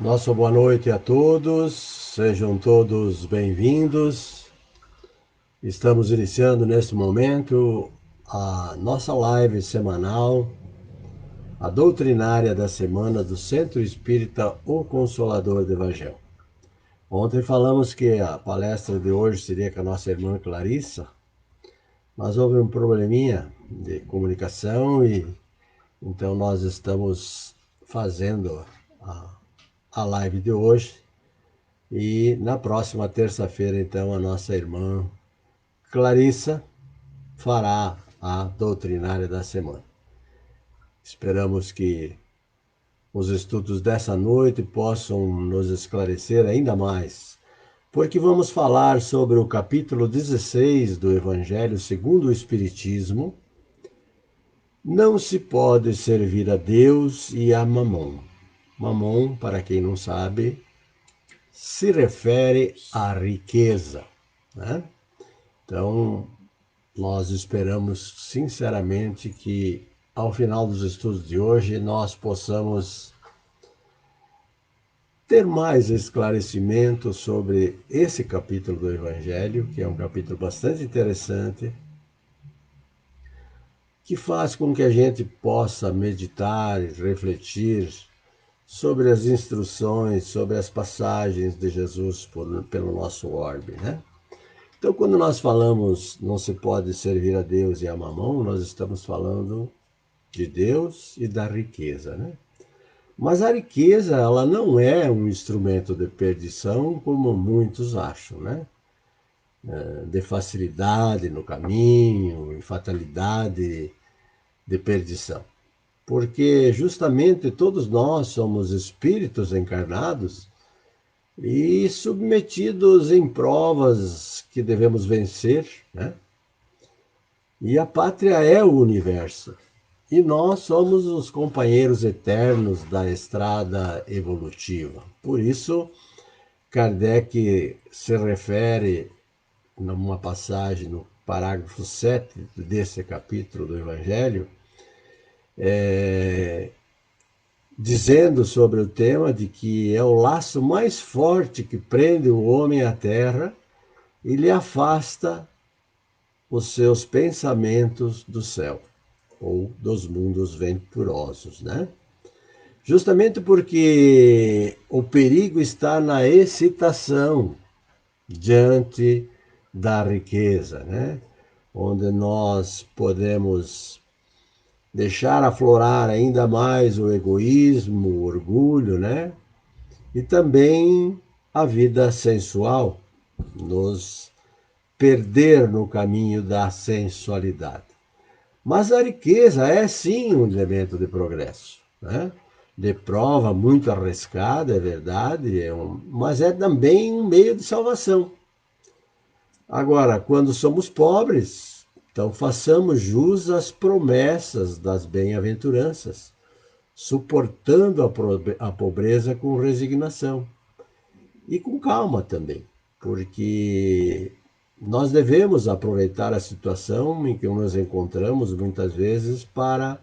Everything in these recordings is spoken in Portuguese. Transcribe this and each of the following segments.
Nossa boa noite a todos, sejam todos bem-vindos. Estamos iniciando neste momento a nossa live semanal, a doutrinária da semana do Centro Espírita O Consolador do Evangelho. Ontem falamos que a palestra de hoje seria com a nossa irmã Clarissa, mas houve um probleminha de comunicação e então nós estamos fazendo a live de hoje. E na próxima terça-feira, então, a nossa irmã Clarissa fará a doutrinária da semana. Esperamos que os estudos dessa noite possam nos esclarecer ainda mais, porque vamos falar sobre o capítulo 16 do Evangelho segundo o Espiritismo. Não se pode servir a Deus e a Mamon. Mamon, para quem não sabe, se refere à riqueza, né? Então, nós esperamos sinceramente que ao final dos estudos de hoje nós possamos ter mais esclarecimento sobre esse capítulo do Evangelho, que é um capítulo bastante interessante, que faz com que a gente possa meditar e refletir sobre as instruções, sobre as passagens de Jesus pelo nosso orbe, né? Então, quando nós falamos não se pode servir a Deus e a Mamon, nós estamos falando de Deus e da riqueza, né? Mas a riqueza, ela não é um instrumento de perdição, como muitos acham, né? De facilidade no caminho, e fatalidade de perdição. Porque justamente todos nós somos espíritos encarnados e submetidos em provas que devemos vencer, né? E a pátria é o universo. E nós somos os companheiros eternos da estrada evolutiva. Por isso, Kardec se refere, numa passagem no parágrafo 7 desse capítulo do Evangelho, dizendo sobre o tema de que é o laço mais forte que prende o homem à terra e lhe afasta os seus pensamentos do céu ou dos mundos venturosos, né? Justamente porque o perigo está na excitação diante da riqueza, né? Onde nós podemos deixar aflorar ainda mais o egoísmo, o orgulho, né? E também a vida sensual, nos perder no caminho da sensualidade. Mas a riqueza é sim um elemento de progresso, né? De prova muito arriscada, é verdade, mas é também um meio de salvação. Agora, quando somos pobres, então façamos jus às promessas das bem-aventuranças, suportando a pobreza com resignação e com calma também, porque nós devemos aproveitar a situação em que nos encontramos muitas vezes para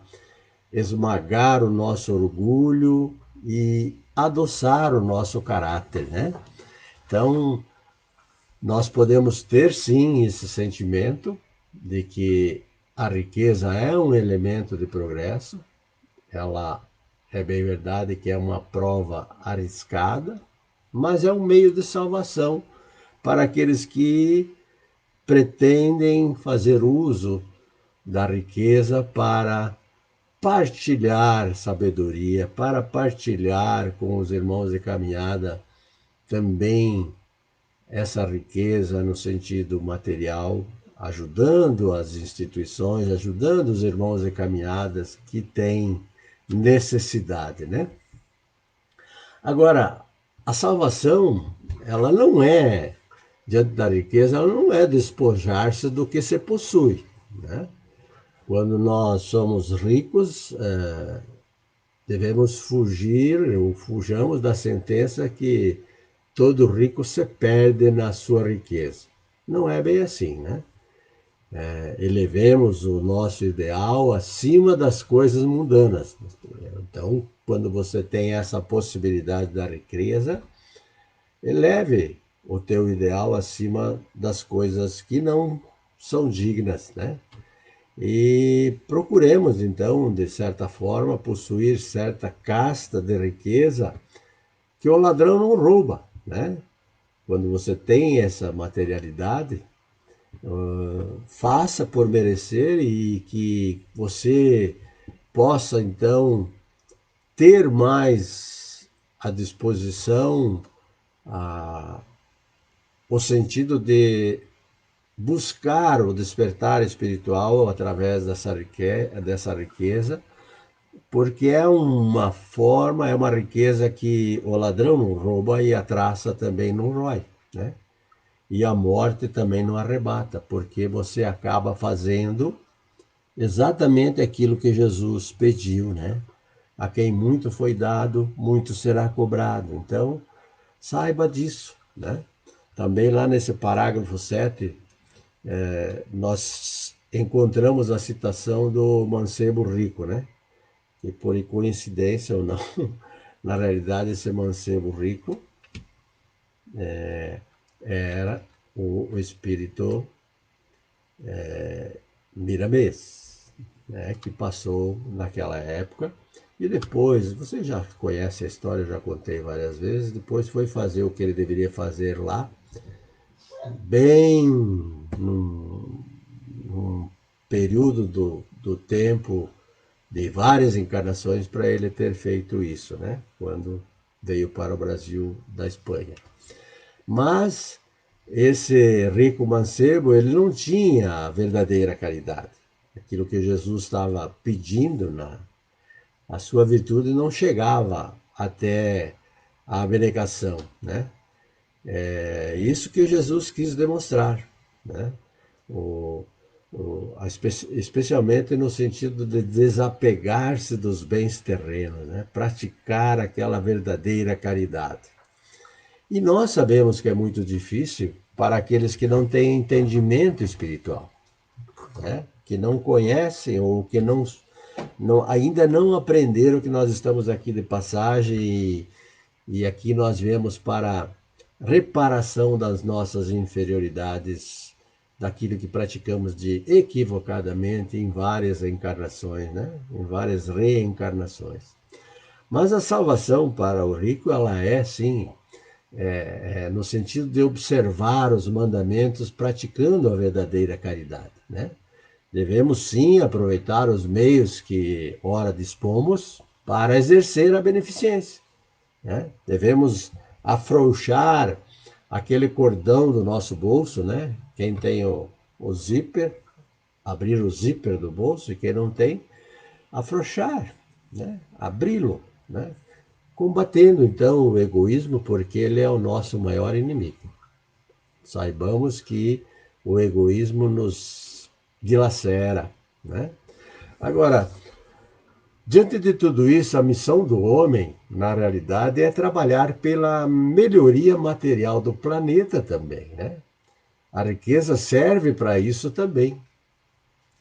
esmagar o nosso orgulho e adoçar o nosso caráter, né? Então, nós podemos ter sim esse sentimento de que a riqueza é um elemento de progresso, ela é bem verdade que é uma prova arriscada, mas é um meio de salvação para aqueles que pretendem fazer uso da riqueza para partilhar sabedoria, para partilhar com os irmãos de caminhada também essa riqueza no sentido material, ajudando as instituições, ajudando os irmãos de caminhadas que têm necessidade, né? Agora, a salvação, ela não é, diante da riqueza, ela não é despojar-se do que se possui, né? Quando nós somos ricos, devemos fugir ou fujamos da sentença que todo rico se perde na sua riqueza. Não é bem assim, né? Elevemos o nosso ideal acima das coisas mundanas. Então, quando você tem essa possibilidade da riqueza, eleve o teu ideal acima das coisas que não são dignas, né? E procuremos, então, de certa forma, possuir certa casta de riqueza que o ladrão não rouba, né? Quando você tem essa materialidade, faça por merecer e que você possa, então, ter mais à disposição a, o sentido de buscar o despertar espiritual através dessa riqueza, porque é uma forma, é uma riqueza que o ladrão não rouba e a traça também não rói, né? E a morte também não arrebata, porque você acaba fazendo exatamente aquilo que Jesus pediu, né? A quem muito foi dado, muito será cobrado. Então, saiba disso, né? Também lá nesse parágrafo 7, nós encontramos a citação do mancebo rico, né? E por coincidência ou não, na realidade esse mancebo rico era o espírito Miramês, né? Que passou naquela época e depois, você já conhece a história, eu já contei várias vezes, depois foi fazer o que ele deveria fazer lá, bem num período do tempo de várias encarnações para ele ter feito isso, né? Quando veio para o Brasil da Espanha. Mas esse rico mancebo, ele não tinha a verdadeira caridade. Aquilo que Jesus estava pedindo, a sua virtude não chegava até a abnegação, né? É isso que Jesus quis demonstrar, né? O, especialmente no sentido de desapegar-se dos bens terrenos, né? Praticar aquela verdadeira caridade. E nós sabemos que é muito difícil para aqueles que não têm entendimento espiritual, né? Que não conhecem ou que ainda não aprenderam que nós estamos aqui de passagem e aqui nós viemos para reparação das nossas inferioridades, daquilo que praticamos de equivocadamente em várias encarnações, né? Em várias reencarnações. Mas a salvação para o rico, ela é sim, no sentido de observar os mandamentos, praticando a verdadeira caridade, né? Devemos sim aproveitar os meios que ora dispomos para exercer a beneficência, né? Devemos afrouxar aquele cordão do nosso bolso, né? Quem tem o zíper, abrir o zíper do bolso, e quem não tem, afrouxar, né? Abri-lo, né? Combatendo então o egoísmo, porque ele é o nosso maior inimigo. Saibamos que o egoísmo nos dilacera, né? Agora, diante de tudo isso, a missão do homem, na realidade, é trabalhar pela melhoria material do planeta também, né? A riqueza serve para isso também,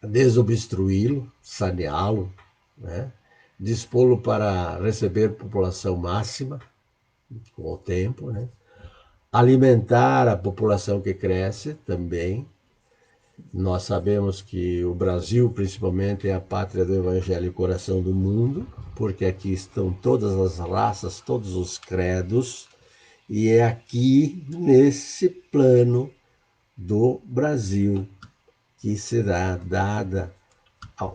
desobstruí-lo, saneá-lo, né? Dispô-lo para receber população máxima com o tempo, né? Alimentar a população que cresce também. Nós sabemos que o Brasil, principalmente, é a pátria do Evangelho e coração do mundo, porque aqui estão todas as raças, todos os credos, e é aqui, nesse plano do Brasil, que será dada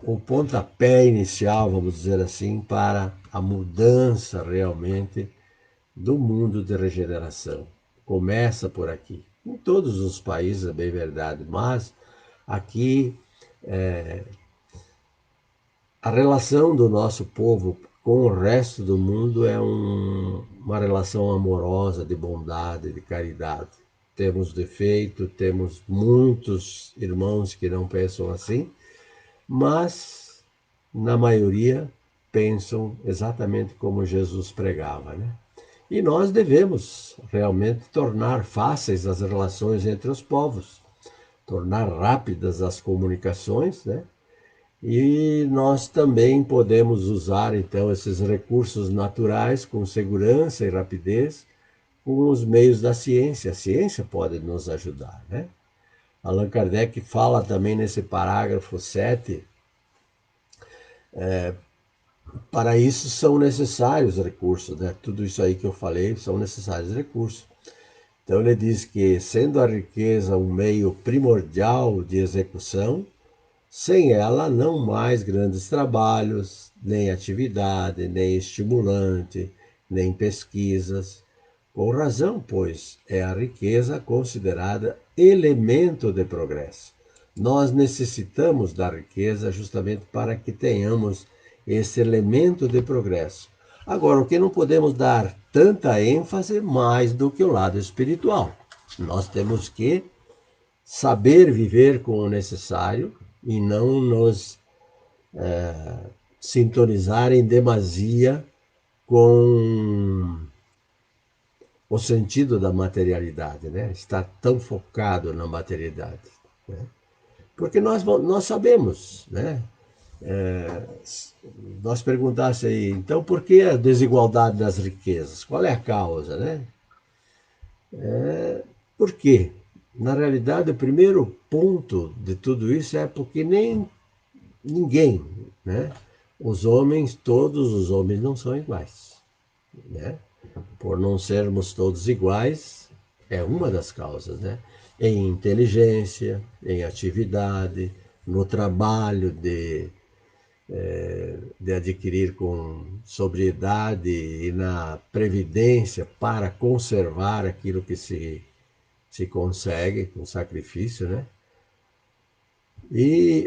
o pontapé inicial, vamos dizer assim, para a mudança realmente do mundo de regeneração. Começa por aqui. Em todos os países, é bem verdade, mas aqui a relação do nosso povo com o resto do mundo é uma relação amorosa, de bondade, de caridade. Temos defeito, temos muitos irmãos que não pensam assim, mas na maioria pensam exatamente como Jesus pregava, né? E nós devemos realmente tornar fáceis as relações entre os povos, tornar rápidas as comunicações, né? E nós também podemos usar, então, esses recursos naturais com segurança e rapidez com os meios da ciência. A ciência pode nos ajudar, né? Allan Kardec fala também nesse parágrafo 7, para isso são necessários recursos, né? Tudo isso aí que eu falei são necessários recursos. Então ele diz que, sendo a riqueza um meio primordial de execução, sem ela não mais grandes trabalhos, nem atividade, nem estimulante, nem pesquisas. Com razão, pois, é a riqueza considerada elemento de progresso. Nós necessitamos da riqueza justamente para que tenhamos esse elemento de progresso. Agora, o que não podemos dar tanta ênfase mais do que o lado espiritual. Nós temos que saber viver com o necessário e não nos sintonizar em demasia com o sentido da materialidade, né? Está tão focado na materialidade, né? Porque nós sabemos, né? Nós perguntasse aí, então por que a desigualdade das riquezas? Qual é a causa, né? Por quê? Na realidade, o primeiro ponto de tudo isso é porque nem ninguém, né? Todos os homens não são iguais, né? Por não sermos todos iguais, é uma das causas, né? Em inteligência, em atividade, no trabalho de adquirir com sobriedade e na previdência para conservar aquilo que se consegue com sacrifício, né?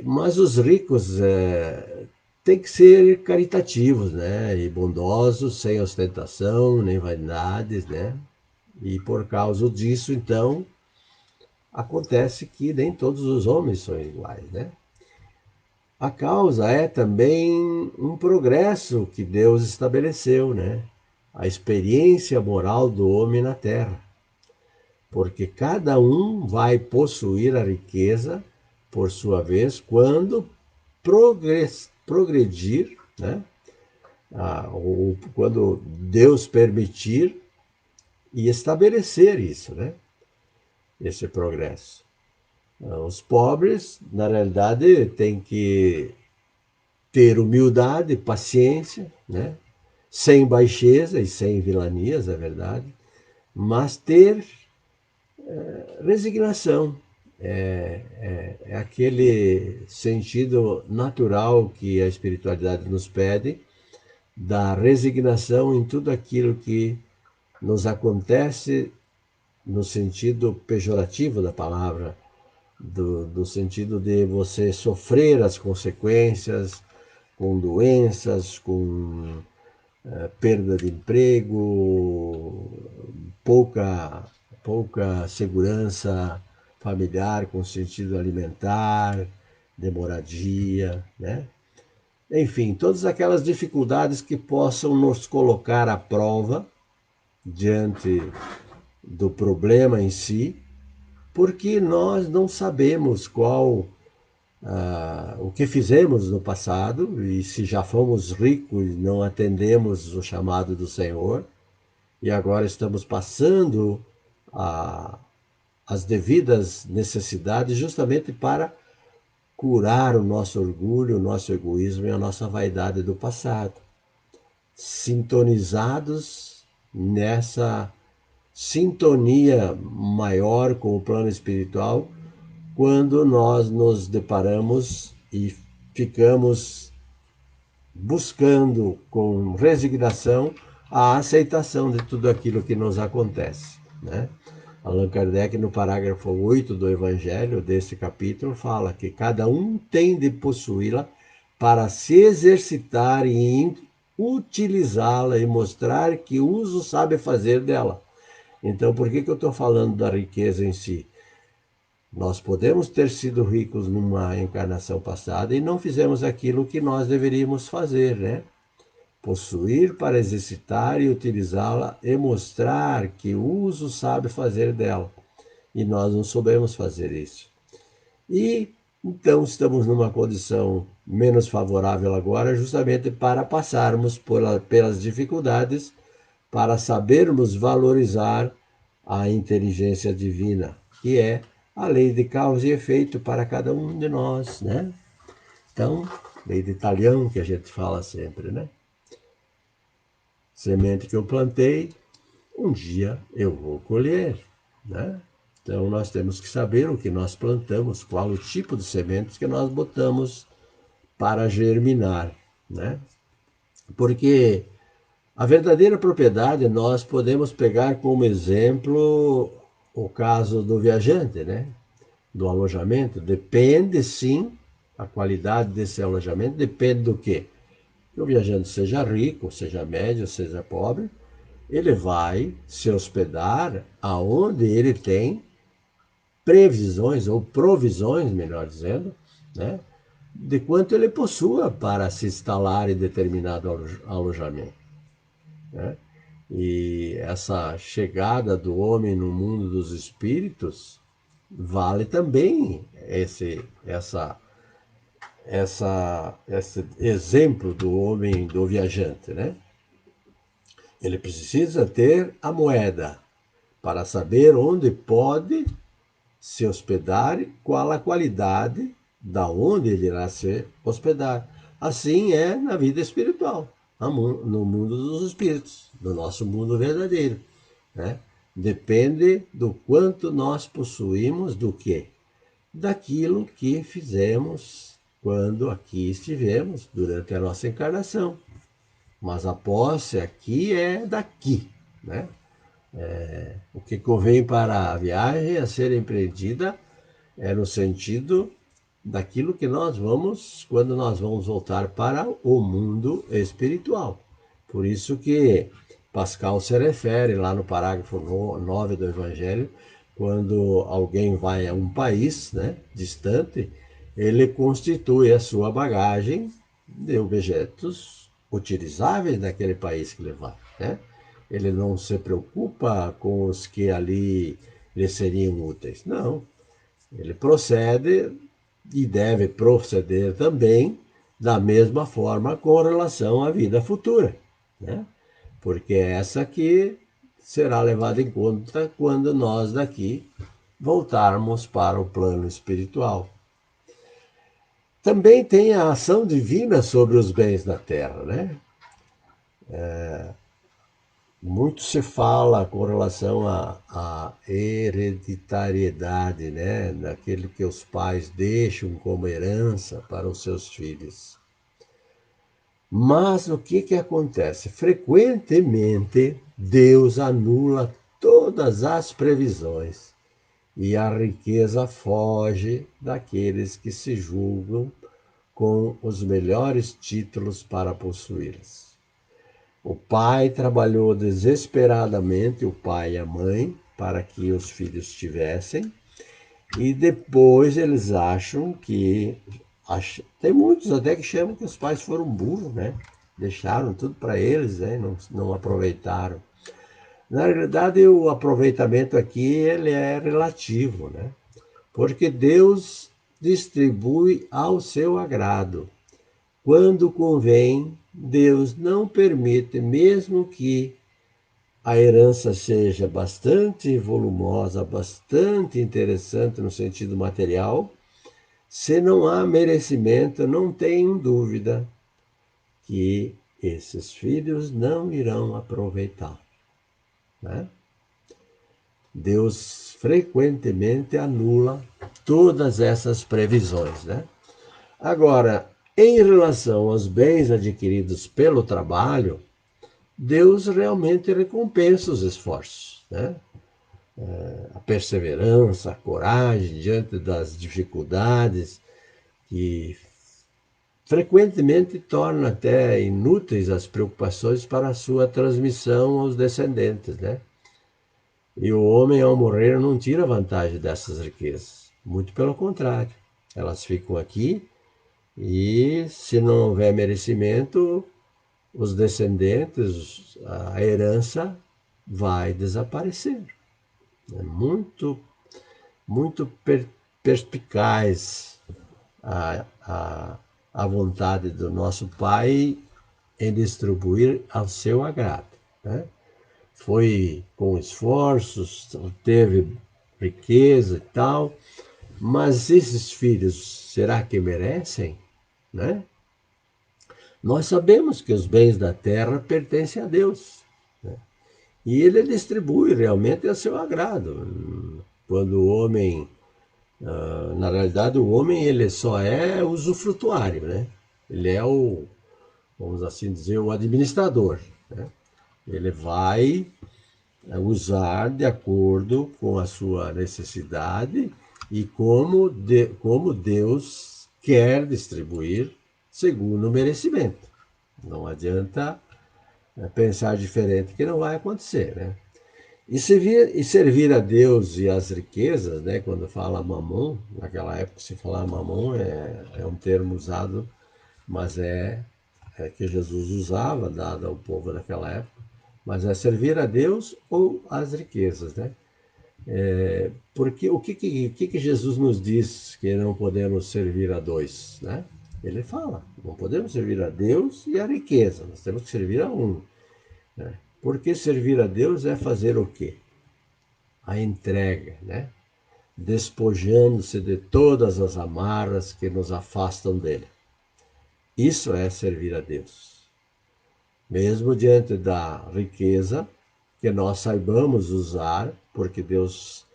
Mas os ricos têm que ser caritativos, né? E bondosos, sem ostentação, nem vaidades, né? E por causa disso, então, acontece que nem todos os homens são iguais, né? A causa é também um progresso que Deus estabeleceu, né? A experiência moral do homem na Terra. Porque cada um vai possuir a riqueza, por sua vez, quando progredir, né? Ou quando Deus permitir e estabelecer isso, né? Esse progresso. Os pobres, na realidade, têm que ter humildade, paciência, né? Sem baixeza e sem vilanias, é verdade, mas ter resignação. É aquele sentido natural que a espiritualidade nos pede, da resignação em tudo aquilo que nos acontece no sentido pejorativo da palavra, do sentido de você sofrer as consequências com doenças, com perda de emprego, pouca, pouca segurança familiar com sentido alimentar, de moradia, né? Enfim, todas aquelas dificuldades que possam nos colocar à prova diante do problema em si, porque nós não sabemos o que fizemos no passado e se já fomos ricos e não atendemos o chamado do Senhor e agora estamos passando a, as devidas necessidades justamente para curar o nosso orgulho, o nosso egoísmo e a nossa vaidade do passado, sintonizados nessa sintonia maior com o plano espiritual, quando nós nos deparamos e ficamos buscando com resignação a aceitação de tudo aquilo que nos acontece, né? Allan Kardec, no parágrafo 8 do Evangelho, desse capítulo, fala que cada um tem de possuí-la para se exercitar e utilizá-la e mostrar que uso sabe fazer dela. Então, por que eu estou falando da riqueza em si? Nós podemos ter sido ricos numa encarnação passada e não fizemos aquilo que nós deveríamos fazer, né? Possuir para exercitar e utilizá-la e mostrar que uso sabe fazer dela. E nós não soubemos fazer isso. E Então, estamos numa condição menos favorável agora, justamente para passarmos pelas dificuldades, para sabermos valorizar a inteligência divina, que é a lei de causa e efeito para cada um de nós, né? Então, lei de Talião, que a gente fala sempre, né? Semente que eu plantei, um dia eu vou colher, né? Então, nós temos que saber o que nós plantamos, qual o tipo de sementes que nós botamos para germinar, né? Porque a verdadeira propriedade nós podemos pegar como exemplo o caso do viajante, né? Do alojamento. Depende sim, a qualidade desse alojamento depende do quê? Que o viajante seja rico, seja médio, seja pobre, ele vai se hospedar aonde ele tem previsões ou provisões, melhor dizendo, né? De quanto ele possua para se instalar em determinado alojamento, né? E essa chegada do homem no mundo dos espíritos vale também esse exemplo do homem, do viajante, né? Ele precisa ter a moeda para saber onde pode se hospedar, qual a qualidade da onde ele irá se hospedar. Assim é na vida espiritual, no mundo dos espíritos, no nosso mundo verdadeiro, né? Depende do quanto nós possuímos do quê? Daquilo que fizemos quando aqui estivemos durante a nossa encarnação. Mas a posse aqui é daqui, né? O que convém para a viagem a ser empreendida é no sentido daquilo que nós vamos, quando nós vamos voltar para o mundo espiritual. Por isso que Pascal se refere lá no parágrafo 9 do Evangelho, quando alguém vai a um país, né, distante, ele constitui a sua bagagem de objetos utilizáveis naquele país que ele vai, né? Ele não se preocupa com os que ali lhe seriam úteis. Não, ele procede e deve proceder também da mesma forma com relação à vida futura, né? Porque é essa que será levada em conta quando nós daqui voltarmos para o plano espiritual. Também tem a ação divina sobre os bens da terra, né? Muito se fala com relação à hereditariedade, né? Daquele que os pais deixam como herança para os seus filhos. Mas o que acontece? Frequentemente, Deus anula todas as previsões e a riqueza foge daqueles que se julgam com os melhores títulos para possuí-las. O pai trabalhou desesperadamente, o pai e a mãe, para que os filhos tivessem, e depois eles acham que. Tem muitos até que chamam que os pais foram burros, né? Deixaram tudo para eles, né? Não aproveitaram. Na realidade, o aproveitamento aqui ele é relativo, né? Porque Deus distribui ao seu agrado. Quando convém, Deus não permite, mesmo que a herança seja bastante volumosa, bastante interessante no sentido material, se não há merecimento, não tenho dúvida que esses filhos não irão aproveitar, né? Deus frequentemente anula todas essas previsões, né? Agora, em relação aos bens adquiridos pelo trabalho, Deus realmente recompensa os esforços, né? A perseverança, a coragem diante das dificuldades, que frequentemente torna até inúteis as preocupações para a sua transmissão aos descendentes, né? E o homem, ao morrer, não tira vantagem dessas riquezas. Muito pelo contrário. Elas ficam aqui e, se não houver merecimento, os descendentes, a herança vai desaparecer. É muito perspicaz a vontade do nosso Pai em distribuir ao seu agrado, né? Foi com esforços, teve riqueza e tal, mas esses filhos, será que merecem, né? Nós sabemos que os bens da terra pertencem a Deus, né? E ele distribui realmente a seu agrado. Quando o homem, na realidade, o homem ele só é usufrutuário, né? Ele é o, vamos assim dizer, o administrador, né? Ele vai usar de acordo com a sua necessidade e como Deus quer distribuir segundo o merecimento. Não adianta pensar diferente que não vai acontecer, né? E servir a Deus e as riquezas, né? Quando fala mamon, naquela época se falar mamon é um termo usado, mas é que Jesus usava, dado ao povo daquela época, mas é servir a Deus ou as riquezas, né? Porque o que Jesus nos diz que não podemos servir a dois, né? Ele fala, não podemos servir a Deus e a riqueza, nós temos que servir a um, né? Porque servir a Deus é fazer o quê? A entrega, né? Despojando-se de todas as amarras que nos afastam dele. Isso é servir a Deus. Mesmo diante da riqueza, que nós saibamos usar, porque Deus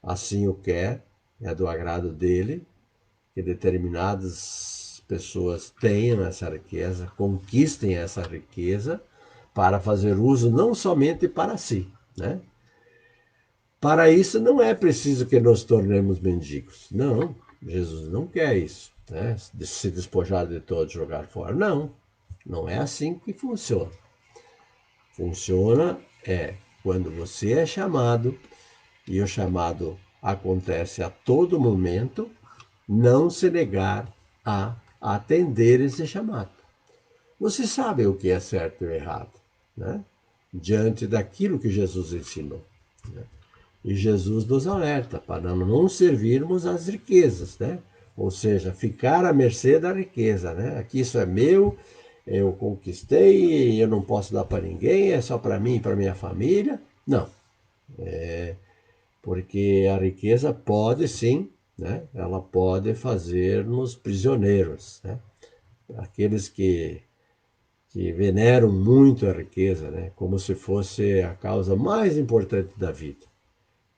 assim o quer, é do agrado dele, que determinadas pessoas tenham essa riqueza, conquistem essa riqueza, para fazer uso não somente para si, né? Para isso não é preciso que nos tornemos mendigos. Não, Jesus não quer isso, né? De se despojar de todo e jogar fora. Não, não é assim que funciona. Funciona quando você é chamado, e o chamado acontece a todo momento, não se negar a atender esse chamado. Você sabe o que é certo e errado, né? Diante daquilo que Jesus ensinou, né? E Jesus nos alerta para não servirmos às riquezas, né? Ou seja, ficar à mercê da riqueza, né? Aqui isso é meu, eu conquistei, eu não posso dar para ninguém, é só para mim e para minha família. Não, porque a riqueza pode sim, né? Ela pode fazer-nos prisioneiros, né? Aqueles que veneram muito a riqueza, né? Como se fosse a causa mais importante da vida.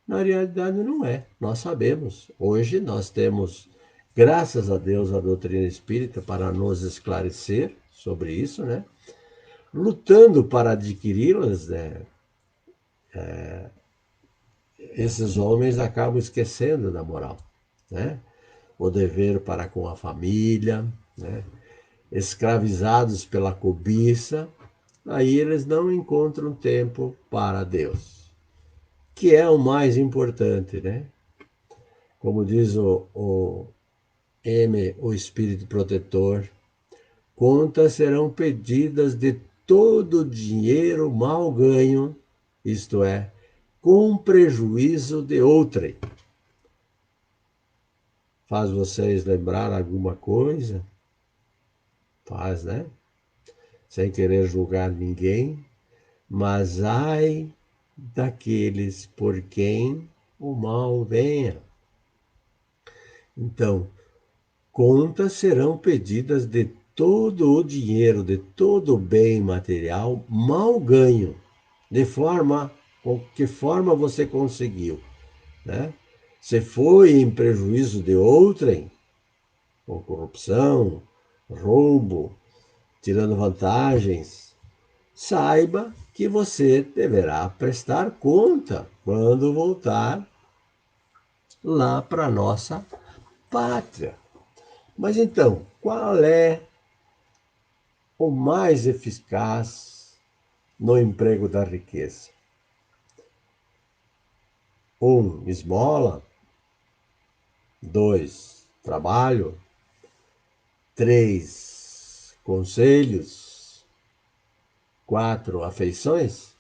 Na realidade não é, nós sabemos. Hoje nós temos, graças a Deus, a doutrina espírita para nos esclarecer sobre isso, né? Lutando para adquiri-las, né? Esses homens acabam esquecendo da moral, né? O dever para com a família, né? Escravizados pela cobiça, aí eles não encontram tempo para Deus, que é o mais importante, né? Como diz o o Espírito Protetor, contas serão pedidas de todo o dinheiro mal ganho, isto é, com prejuízo de outrem. Faz vocês lembrar alguma coisa? Faz, né? Sem querer julgar ninguém, mas ai daqueles por quem o mal venha. Então, contas serão pedidas de todo o dinheiro, de todo o bem material mal ganho, de forma, com que forma você conseguiu, né? Se foi em prejuízo de outrem, com corrupção, roubo, tirando vantagens, saiba que você deverá prestar conta quando voltar lá para a nossa pátria. Mas então, qual é o mais eficaz no emprego da riqueza? Esmola. 2, trabalho. 3, conselhos. 4, afeições.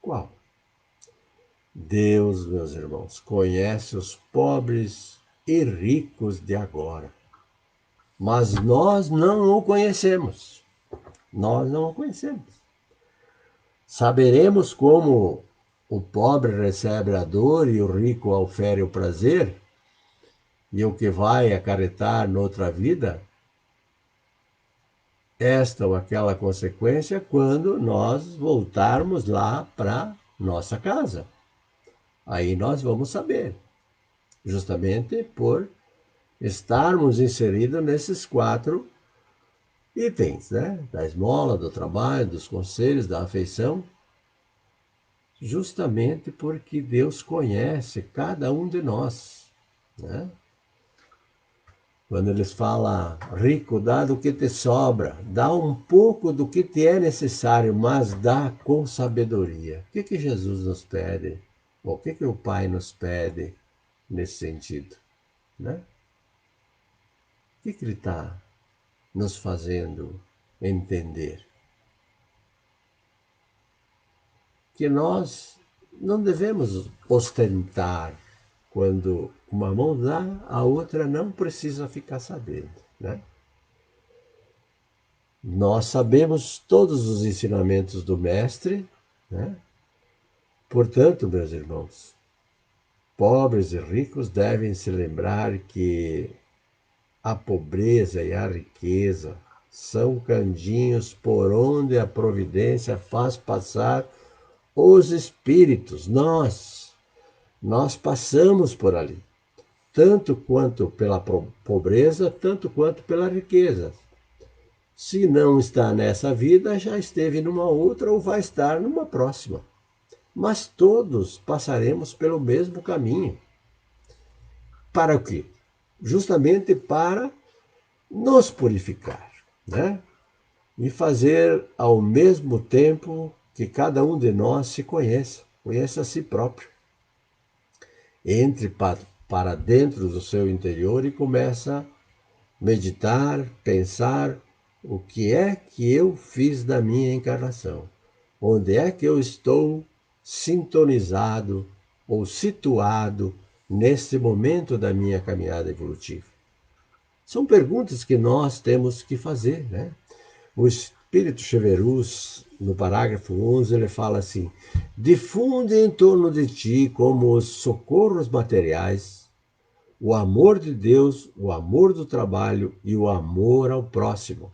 Qual? Deus, meus irmãos, conhece os pobres e ricos de agora. Mas nós não o conhecemos. Nós não o conhecemos. Saberemos como o pobre recebe a dor e o rico ofere o prazer, e o que vai acarretar noutra vida, esta ou aquela consequência, quando nós voltarmos lá para nossa casa. Aí nós vamos saber, justamente por estarmos inseridos nesses 4 itens, né? Da esmola, do trabalho, dos conselhos, da afeição, justamente porque Deus conhece cada um de nós, né? Quando eles falam, rico, dá do que te sobra, dá um pouco do que te é necessário, mas dá com sabedoria. O que Jesus nos pede? Ou o que o Pai nos pede nesse sentido, né? O que Ele está nos fazendo entender? Que nós não devemos ostentar. Quando uma mão dá, a outra não precisa ficar sabendo, né? Nós sabemos todos os ensinamentos do Mestre, né? Portanto, meus irmãos, pobres e ricos devem se lembrar que a pobreza e a riqueza são candinhos por onde a providência faz passar os espíritos. Nós passamos por ali, tanto quanto pela pobreza, tanto quanto pela riqueza. Se não está nessa vida, já esteve numa outra ou vai estar numa próxima. Mas todos passaremos pelo mesmo caminho. Para o quê? Justamente para nos purificar, né? E fazer ao mesmo tempo que cada um de nós se conheça a si próprio. Entre para dentro do seu interior e começa a meditar, pensar o que é que eu fiz da minha encarnação. Onde é que eu estou sintonizado ou situado neste momento da minha caminhada evolutiva? São perguntas que nós temos que fazer, né? O Espírito Cheverus, no parágrafo 11, ele fala assim: difunde em torno de ti como os socorros materiais, o amor de Deus, o amor do trabalho e o amor ao próximo.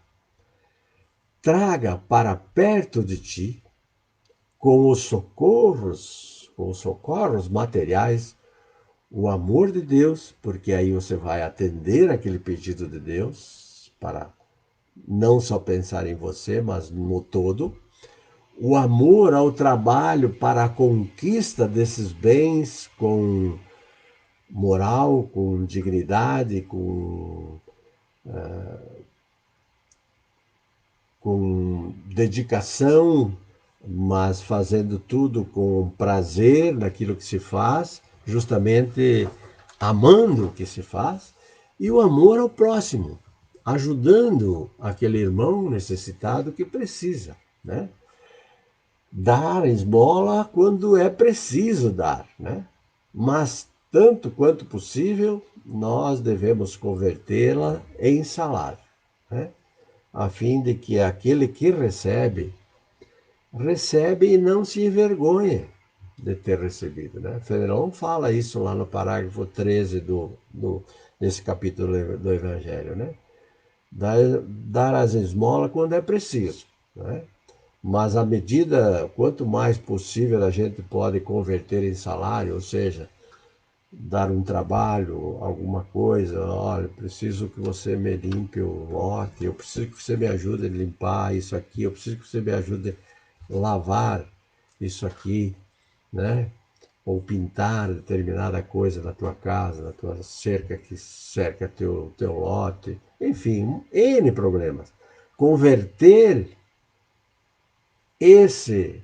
Traga para perto de ti, com os socorros materiais, o amor de Deus, porque aí você vai atender aquele pedido de Deus para não só pensar em você, mas no todo. O amor ao trabalho para a conquista desses bens com moral, com dignidade, com dedicação, mas fazendo tudo com prazer naquilo que se faz, justamente amando o que se faz, e o amor ao próximo, ajudando aquele irmão necessitado que precisa, né? Dar esmola quando é preciso dar, né? Mas tanto quanto possível, nós devemos convertê-la em salário, né? A fim de que aquele que recebe e não se envergonhe de ter recebido, né? Fenelon fala isso lá no parágrafo 13 desse capítulo do Evangelho, né? Dar as esmolas quando é preciso, né? Mas à medida, quanto mais possível a gente pode converter em salário, ou seja, dar um trabalho, alguma coisa, olha, preciso que você me limpe o lote, eu preciso que você me ajude a limpar isso aqui, eu preciso que você me ajude a lavar isso aqui, né? Ou pintar determinada coisa na tua casa, na tua cerca que cerca teu lote, enfim, N problemas. Converter esse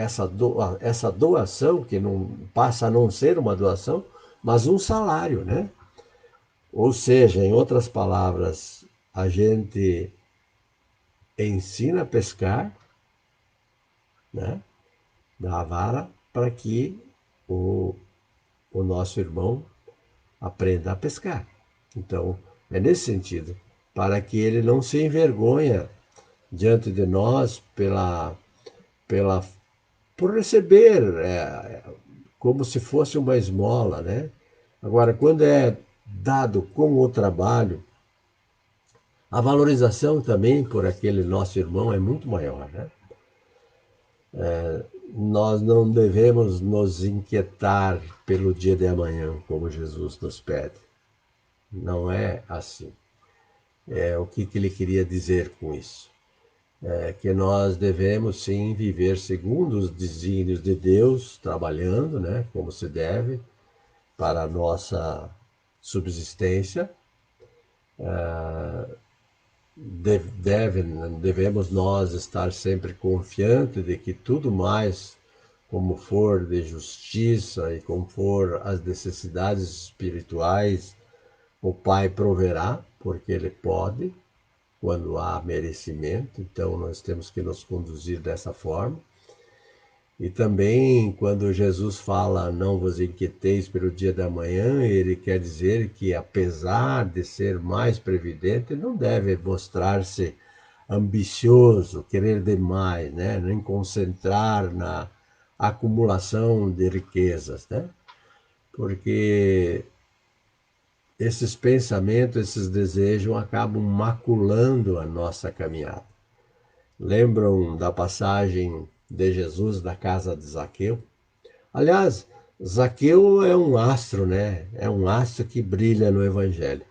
essa doação, que não passa a não ser uma doação, mas um salário, né? Ou seja, em outras palavras, a gente ensina a pescar, né? Da vara para que o, o nosso irmão aprenda a pescar. Então, é nesse sentido, para que ele não se envergonhe diante de nós pela, por receber como se fosse uma esmola, né? Agora, quando é dado com o trabalho, a valorização também por aquele nosso irmão é muito maior, né? Nós não devemos nos inquietar pelo dia de amanhã, como Jesus nos pede. Não é assim. O que ele queria dizer com isso? É que nós devemos sim viver segundo os desígnios de Deus, trabalhando, né, como se deve, para a nossa subsistência. Devemos nós estar sempre confiantes de que tudo mais, como for de justiça e como for as necessidades espirituais, o Pai proverá, porque Ele pode, quando há merecimento. Então nós temos que nos conduzir dessa forma. E também, quando Jesus fala, não vos inquieteis pelo dia da manhã, ele quer dizer que, apesar de ser mais previdente, não deve mostrar-se ambicioso, querer demais, né? Nem concentrar na acumulação de riquezas, né? Porque esses pensamentos, esses desejos acabam maculando a nossa caminhada. Lembram da passagem de Jesus da casa de Zaqueu? Aliás, Zaqueu é um astro, né? É um astro que brilha no Evangelho.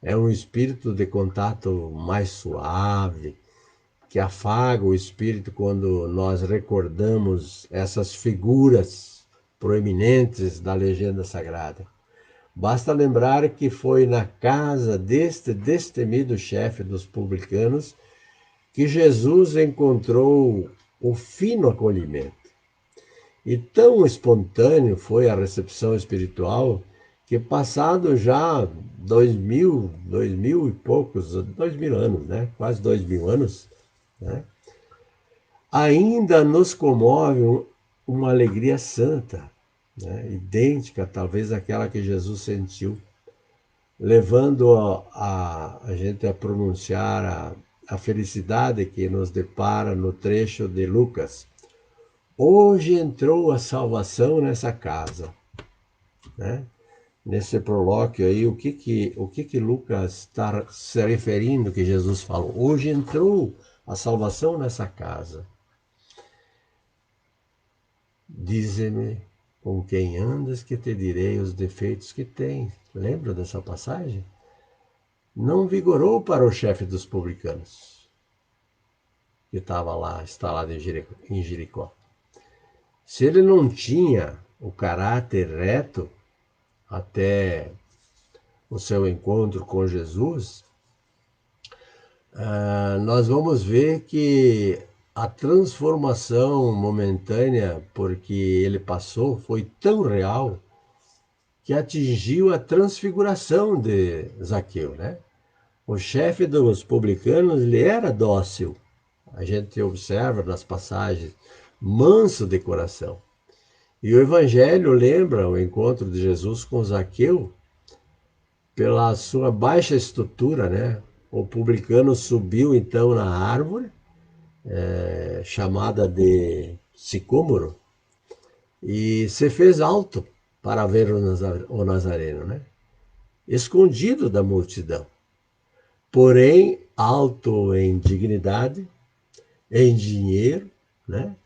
É um espírito de contato mais suave, que afaga o espírito quando nós recordamos essas figuras proeminentes da legenda sagrada. Basta lembrar que foi na casa deste destemido chefe dos publicanos que Jesus encontrou o fino acolhimento. E tão espontâneo foi a recepção espiritual que, passado já 2000 e poucos, 2000 anos, né? Quase 2000 anos, né? Ainda nos comove uma alegria santa, né? Idêntica talvez àquela que Jesus sentiu, levando a gente a pronunciar a felicidade que nos depara no trecho de Lucas. Hoje entrou a salvação nessa casa, né? Nesse prolóquio aí, o que Lucas está se referindo que Jesus falou? Hoje entrou a salvação nessa casa. Dize-me com quem andas que te direi os defeitos que tens. Lembra dessa passagem? Não vigorou para o chefe dos publicanos, que estava lá, instalado em Jericó. Se ele não tinha o caráter reto até o seu encontro com Jesus, nós vamos ver que a transformação momentânea porque ele passou foi tão real que atingiu a transfiguração de Zaqueu, né? O chefe dos publicanos, ele era dócil. A gente observa nas passagens, manso de coração. E o Evangelho lembra o encontro de Jesus com Zaqueu pela sua baixa estrutura, né? O publicano subiu então na árvore, chamada de sicômoro, e se fez alto para ver o Nazareno, né? Escondido da multidão, porém alto em dignidade, em dinheiro, né?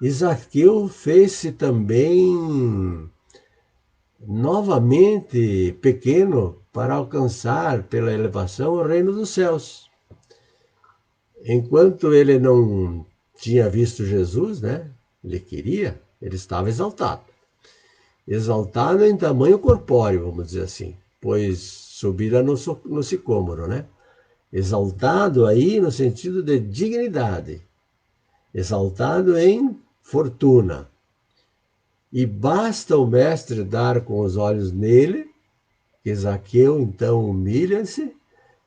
E Zaqueu fez-se também novamente pequeno para alcançar pela elevação o reino dos céus. Enquanto ele não tinha visto Jesus, né? Ele estava exaltado. Exaltado em tamanho corpóreo, vamos dizer assim, pois subira no sicômoro, né? Exaltado aí no sentido de dignidade, exaltado em fortuna. E basta o mestre dar com os olhos nele, que Zaqueu então humilha-se,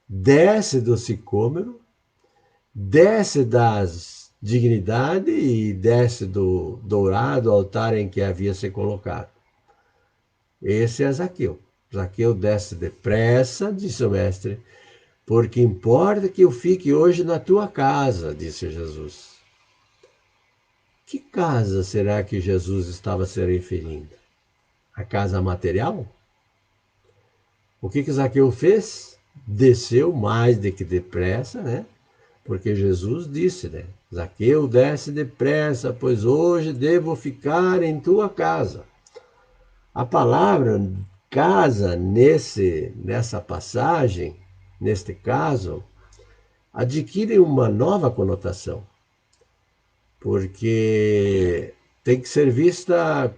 desce do sicômoro, desce das dignidades e desce do dourado altar em que havia se colocado. Esse é Zaqueu. Zaqueu, desce depressa, disse o mestre, porque importa que eu fique hoje na tua casa, disse Jesus. Que casa será que Jesus estava se referindo? A casa material? O que Zaqueu fez? Desceu mais do que depressa, né? Porque Jesus disse, né? Zaqueu, desce depressa, pois hoje devo ficar em tua casa. A palavra casa nessa passagem, neste caso, adquire uma nova conotação, porque tem que ser vista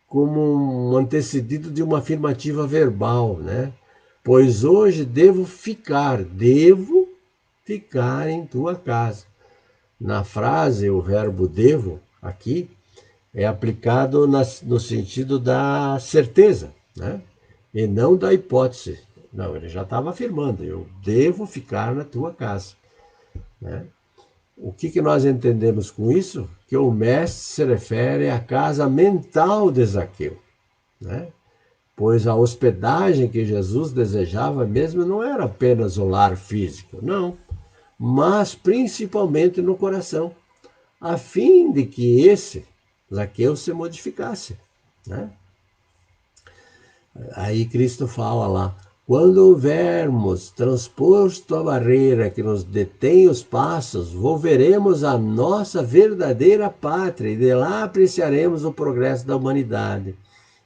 como um antecedido de uma afirmativa verbal, né? Pois hoje devo ficar em tua casa. Na frase, o verbo devo, aqui, é aplicado no sentido da certeza, né? E não da hipótese. Não, ele já estava afirmando, eu devo ficar na tua casa, né? O que nós entendemos com isso? Que o mestre se refere à casa mental de Zaqueu, né? Pois a hospedagem que Jesus desejava mesmo não era apenas o lar físico, não, mas principalmente no coração, a fim de que esse, Zaqueu, se modificasse, né? Aí Cristo fala lá, quando houvermos transposto a barreira que nos detém os passos, volveremos à nossa verdadeira pátria e de lá apreciaremos o progresso da humanidade.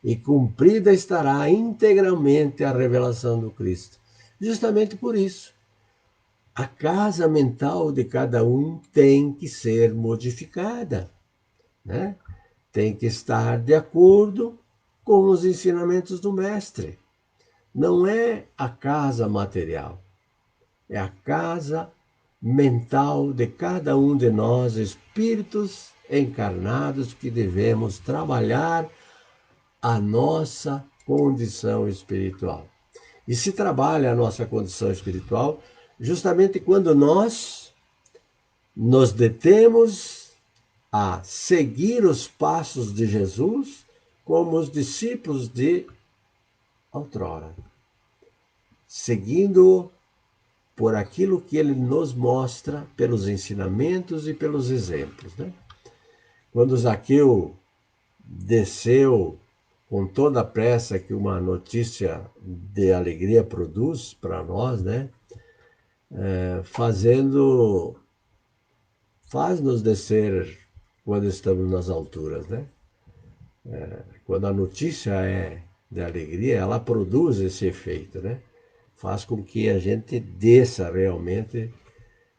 E cumprida estará integralmente a revelação do Cristo. Justamente por isso, a casa mental de cada um tem que ser modificada, né? Tem que estar de acordo com os ensinamentos do Mestre. Não é a casa material, é a casa mental de cada um de nós, espíritos encarnados, que devemos trabalhar a nossa condição espiritual. E se trabalha a nossa condição espiritual justamente quando nós nos detemos a seguir os passos de Jesus como os discípulos de outrora, seguindo por aquilo que ele nos mostra pelos ensinamentos e pelos exemplos, né? Quando Zaqueu desceu com toda a pressa que uma notícia de alegria produz para nós, né? Faz-nos descer quando estamos nas alturas, né? Quando a notícia é de alegria, ela produz esse efeito, né? Faz com que a gente desça realmente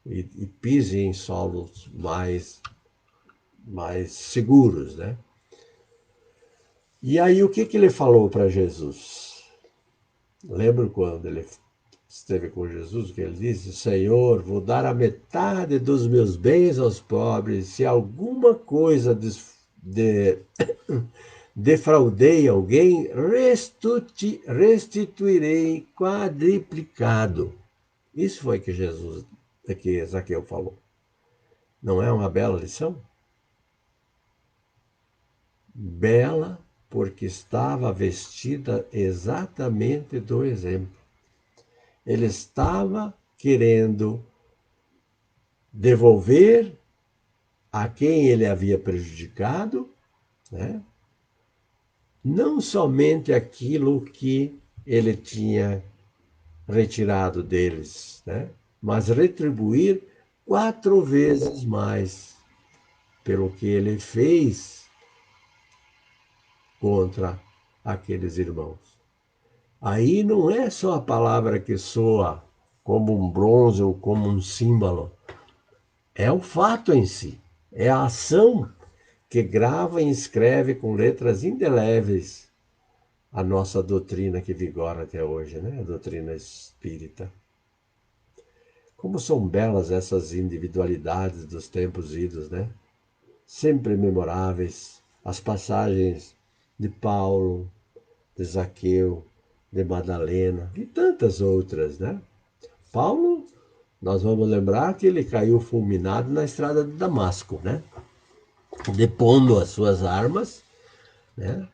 e pise em solos mais seguros, né? E aí o que ele falou para Jesus? Lembra quando ele esteve com Jesus, que ele disse, Senhor, vou dar a metade dos meus bens aos pobres, se alguma coisa defraudei alguém, restituirei quadriplicado. Isso foi que Zaqueu falou. Não é uma bela lição? Bela porque estava vestida exatamente do exemplo. Ele estava querendo devolver a quem ele havia prejudicado, né? Não somente aquilo que ele tinha retirado deles, né? Mas retribuir 4 vezes mais pelo que ele fez contra aqueles irmãos. Aí não é só a palavra que soa como um bronze ou como um símbolo, é o fato em si, é a ação que grava e escreve com letras indeléveis a nossa doutrina que vigora até hoje, né? A doutrina espírita. Como são belas essas individualidades dos tempos idos, né? Sempre memoráveis. As passagens de Paulo, de Zaqueu, de Madalena e tantas outras, né? Paulo, nós vamos lembrar que ele caiu fulminado na estrada de Damasco, né? Depondo as suas armas, né?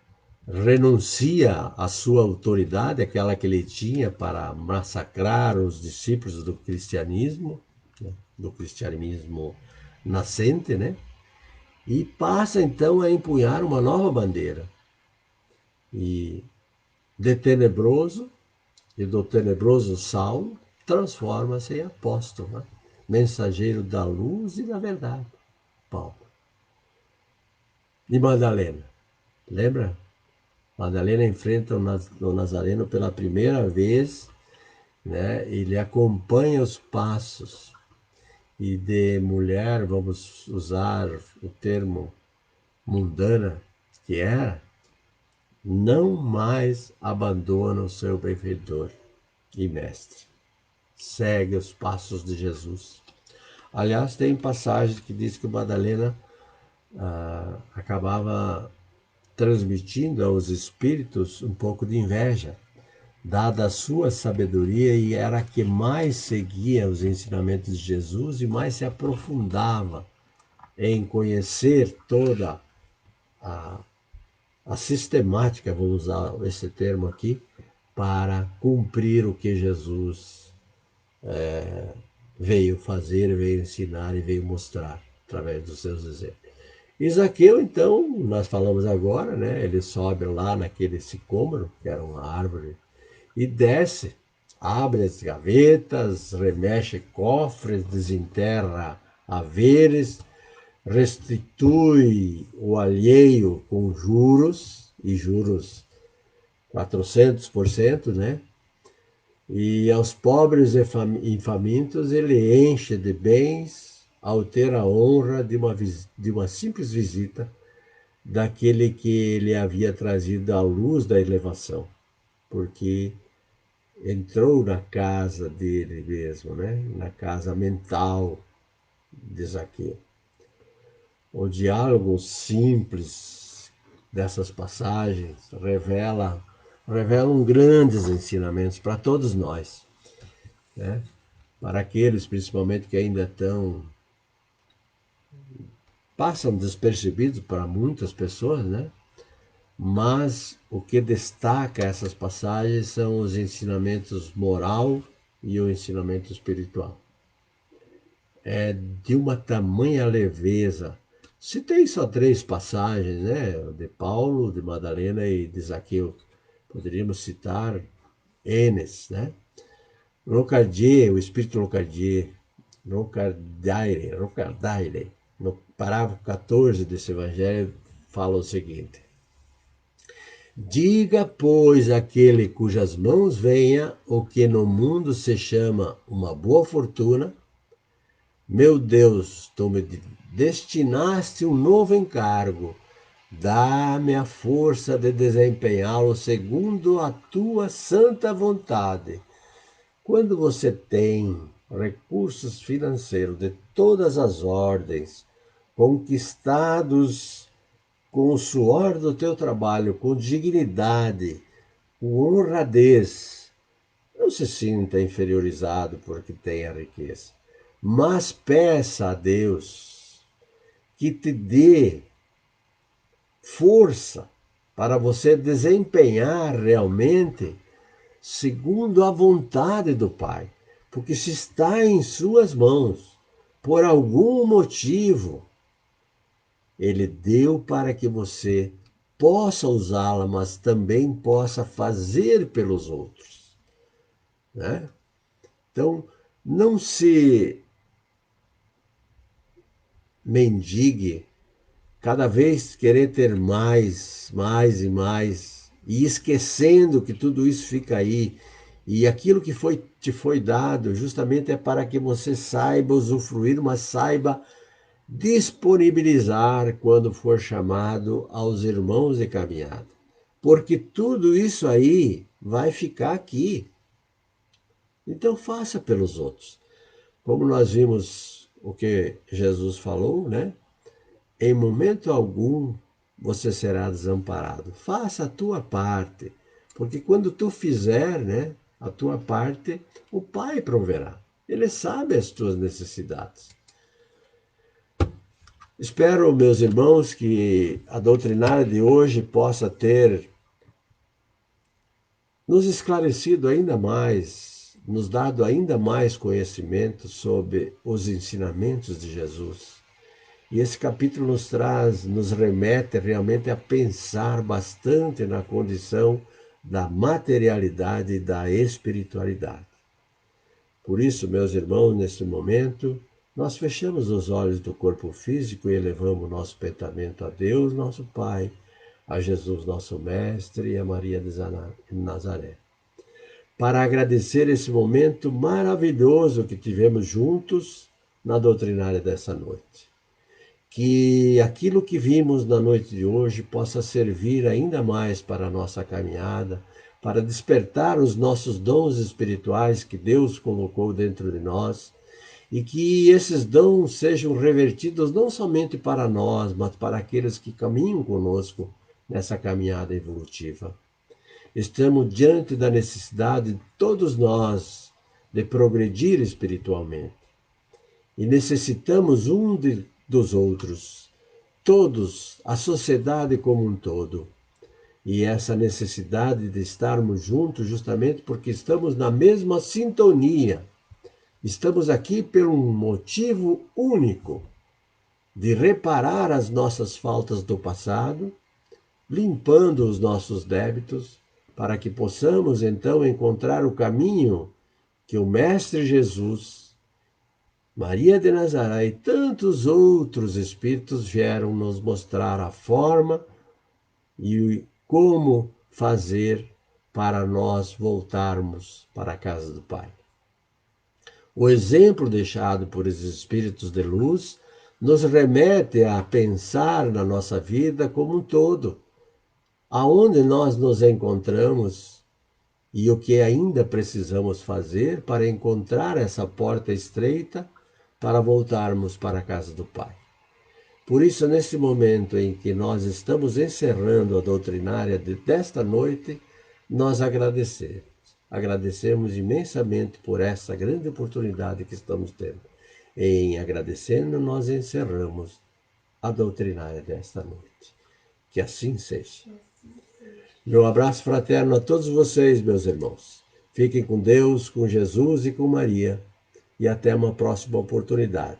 renuncia à sua autoridade, aquela que ele tinha para massacrar os discípulos né, do cristianismo nascente, né? E passa então a empunhar uma nova bandeira. E de tenebroso, e do tenebroso Saulo, transforma-se em apóstolo, né? Mensageiro da luz e da verdade, Paulo. E Madalena, lembra? Madalena enfrenta o Nazareno pela primeira vez, né? Ele acompanha os passos e de mulher, vamos usar o termo mundana que era, não mais abandona o seu benfeitor e mestre. Segue os passos de Jesus. Aliás, tem passagens que diz que Madalena acabava transmitindo aos espíritos um pouco de inveja, dada a sua sabedoria, e era a que mais seguia os ensinamentos de Jesus e mais se aprofundava em conhecer toda a, a sistemática, vou usar esse termo aqui, para cumprir o que Jesus veio fazer, veio ensinar e veio mostrar através dos seus exemplos. Isaqueu, então, nós falamos agora, né? Ele sobe lá naquele sicômoro, que era uma árvore, e desce, abre as gavetas, remexe cofres, desenterra haveres, restitui o alheio com juros, e juros 400%, né? E aos pobres e famintos ele enche de bens ao ter a honra de uma simples visita daquele que ele havia trazido à luz da elevação, porque entrou na casa dele mesmo, né? Na casa mental de Zaqueu. O diálogo simples dessas passagens revelam grandes ensinamentos para todos nós, né? Para aqueles principalmente que ainda passam despercebidos para muitas pessoas, né? Mas o que destaca essas passagens são os ensinamentos moral e o ensinamento espiritual. É de uma tamanha leveza. Citei só 3 passagens, né? De Paulo, de Madalena e de Zaqueu. Poderíamos citar Enes, né? Locardier, o espírito Locardier, Locardaire, no parágrafo 14 desse evangelho, fala o seguinte: diga, pois, aquele cujas mãos venha o que no mundo se chama uma boa fortuna: meu Deus, tu me destinaste um novo encargo, dá-me a força de desempenhá-lo segundo a tua santa vontade. Quando você tem recursos financeiros de todas as ordens, conquistados com o suor do teu trabalho, com dignidade, com honradez, não se sinta inferiorizado porque tem a riqueza, mas peça a Deus que te dê força para você desempenhar realmente segundo a vontade do Pai. Porque se está em suas mãos, por algum motivo, Ele deu para que você possa usá-la, mas também possa fazer pelos outros, né? Então, não se mendigue cada vez querer ter mais, mais e mais, e esquecendo que tudo isso fica aí. E aquilo que te foi dado justamente é para que você saiba usufruir, mas saiba disponibilizar quando for chamado aos irmãos de caminhada. Porque tudo isso aí vai ficar aqui. Então faça pelos outros. Como nós vimos o que Jesus falou, né? Em momento algum você será desamparado. Faça a tua parte, porque quando tu fizer, né, a tua parte, o Pai proverá. Ele sabe as tuas necessidades. Espero, meus irmãos, que a doutrinária de hoje possa ter nos esclarecido ainda mais, nos dado ainda mais conhecimento sobre os ensinamentos de Jesus. E esse capítulo nos traz, nos remete realmente a pensar bastante na condição da materialidade e da espiritualidade. Por isso, meus irmãos, neste momento, nós fechamos os olhos do corpo físico e elevamos nosso pensamento a Deus, nosso Pai, a Jesus, nosso Mestre, e a Maria de Nazaré, para agradecer esse momento maravilhoso que tivemos juntos na doutrinária dessa noite. Que aquilo que vimos na noite de hoje possa servir ainda mais para a nossa caminhada, para despertar os nossos dons espirituais que Deus colocou dentro de nós, e que esses dons sejam revertidos não somente para nós, mas para aqueles que caminham conosco nessa caminhada evolutiva. Estamos diante da necessidade de todos nós de progredir espiritualmente. E necessitamos dos outros, todos, a sociedade como um todo. E essa necessidade de estarmos juntos justamente porque estamos na mesma sintonia. Estamos aqui por um motivo único, de reparar as nossas faltas do passado, limpando os nossos débitos, para que possamos então encontrar o caminho que o Mestre Jesus, Maria de Nazaré e tantos outros espíritos vieram nos mostrar a forma e como fazer para nós voltarmos para a casa do Pai. O exemplo deixado por esses espíritos de luz nos remete a pensar na nossa vida como um todo, aonde nós nos encontramos e o que ainda precisamos fazer para encontrar essa porta estreita para voltarmos para a casa do Pai. Por isso, nesse momento em que nós estamos encerrando a doutrinária desta noite, nós agradecemos imensamente por essa grande oportunidade que estamos tendo. Em agradecendo, nós encerramos a doutrinária desta noite. Que assim seja. Meu abraço fraterno a todos vocês, meus irmãos. Fiquem com Deus, com Jesus e com Maria. E até uma próxima oportunidade.